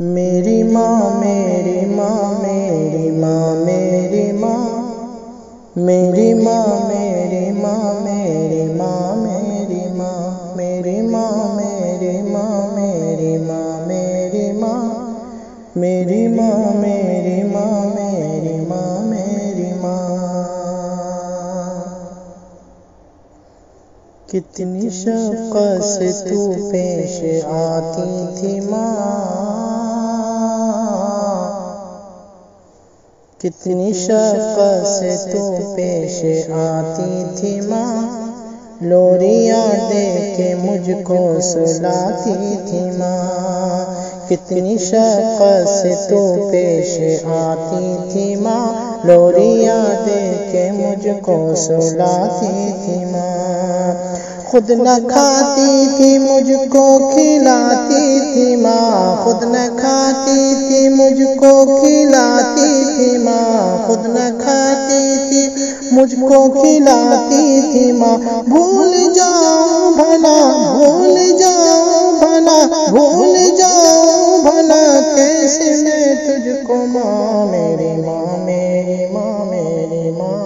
میری ماں میری ماں میری ماں میری ماں میری ماں میری ماں میری ماں میری ماں میری ماں میری ماں میری ماں میری ماں میری ماں میری ماں میری ماں میری ماں کتنی شفقت سے تو پیش آتی تھی ماں، کتنی شفقت سے تو پیش آتی تھی ماں، لوریاں دے کے مجھ کو سلاتی تھی ماں، کتنی شفقت سے تو پیش آتی تھی ماں، لوریاں دے کے مجھ کو سلاتی تھی ماں، خود نہ کھاتی تھی مجھ کو کھلاتی تھی ماں، خود نہ کھاتی تھی مجھ کو کھلاتی تھی ماں، خود نہ کھاتی تھی مجھ کو کھلاتی تھی ماں، بھول جاؤں بھلا بھول جاؤں بھلا بھول جاؤں بھلا کیسے میں تجھ کو ماں، میری ماں میری ماں میری ماں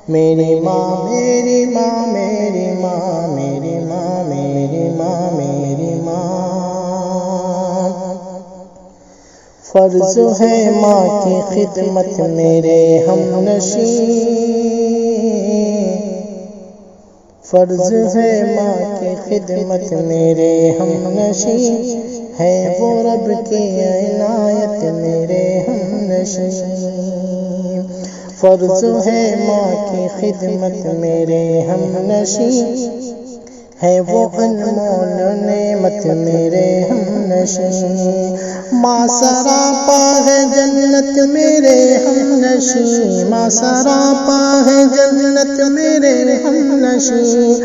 میری ماں میری ماں میری ماں میری ماں میری ماں میری ماں، فرض ہے ماں کی خدمت میرے ہمنشین، فرض ہے ماں کی خدمت میرے ہمنشین، ہے وہ رب کی عنایت میرے ہمنشین، فرض ہے ماں کی خدمت میرے ہمنشین، ہے وہ انمول نعمت میرے ہمنشین، ماں سراپا ہے جنت میرے ہمنشین، ماں سراپا ہے جنت میرے ہمنشین،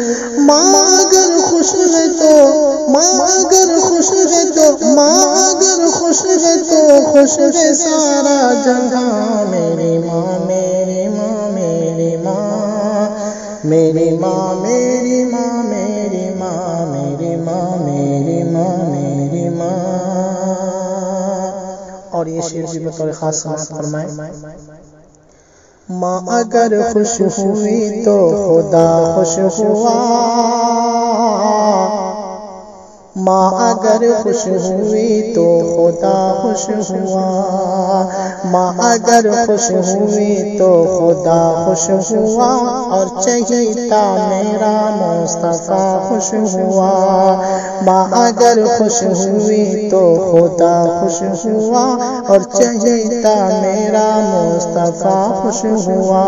ماں اگر خوش ہے تو ماں اگر خوش ہے تو ماں اگر خوش ہے تو خوش ہے سارا جہاں، میری ماں میری ماں میری ماں میری ماں میری ماں میری ماں میری ماں میری ماں میری ماں، اور یہ شعر بھی بطور خاص سماعت فرمائے، ماں اگر خوش ہوئی تو خدا خوش ہوا، ماں اگر خوش ہوئی تو خدا خوش ہوا، ماں اگر خوش ہوئی تو خدا خوش ہوا، اور چہیتا میرا مصطفیٰ خوش ہوا، ماں اگر خوش ہوئی تو خدا خوش ہوا، اور چہیتا میرا مصطفیٰ خوش ہوا،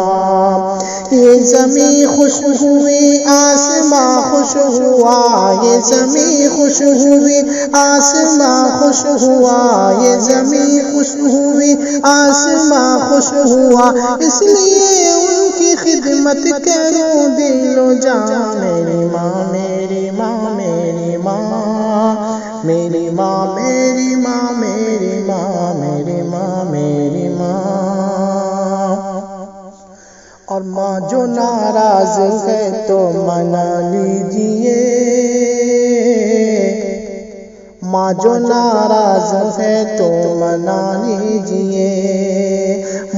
یہ زمین خوش ہوئی آسماں خوش ہوا، یہ زمین خوش ہوئی آسماں خوش ہوا، یہ زمین خوش ہوئی آسماں خوش ہوا، اس لیے ان کی خدمت کروں دل و جان، میری ماں میری ماں میری ماں میری ماں میری ماں میری ماں میری ماں میری ماں، اور ماں جو ناراض ہے تو منا لیجئے، ماں جو ناراض ہے تو منا لیجئے،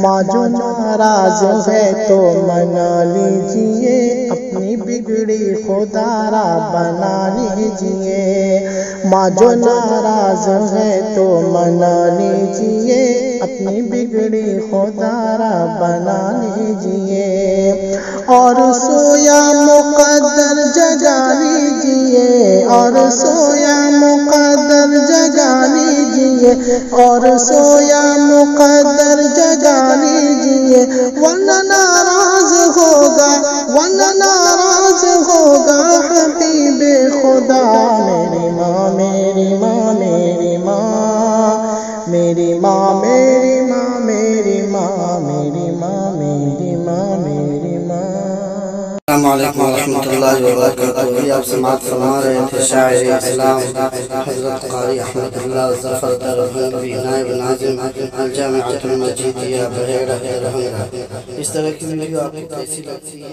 ماں جو ناراض ہے تو منا لیجئے، اپنی بگڑی خدا را بنا لیجئے، ماں جو ناراض ہے تو منا لیجئے، اپنی بگڑی خدا را بنا لیجئے، اور سویا مقدر جگا لیجئے، اور سویا مقدر جگا لیجئے، اور سویا مقدر جگا لیجئے، ورنہ ناراض ہوگا ورنہ ناراض ہوگا حبیب خدا، میری ماں میری ماں میری ماں میری ماں میری ماں میری ماں میری ماں میری ماں میری ماں۔ السلام علیکم ورحمۃ اللہ وبرکاتہ۔ ابھی آپ سماعت فرما رہے تھے شاعر اسلام حضرت قاری احمد اللہ ظفر دربھنگوی، نائب ناظم الجامعۃ المجیدیہ بحیرہ دربھنگہ۔ اس طرح کی ویڈیو آپ کو کیسی لگتی ہے؟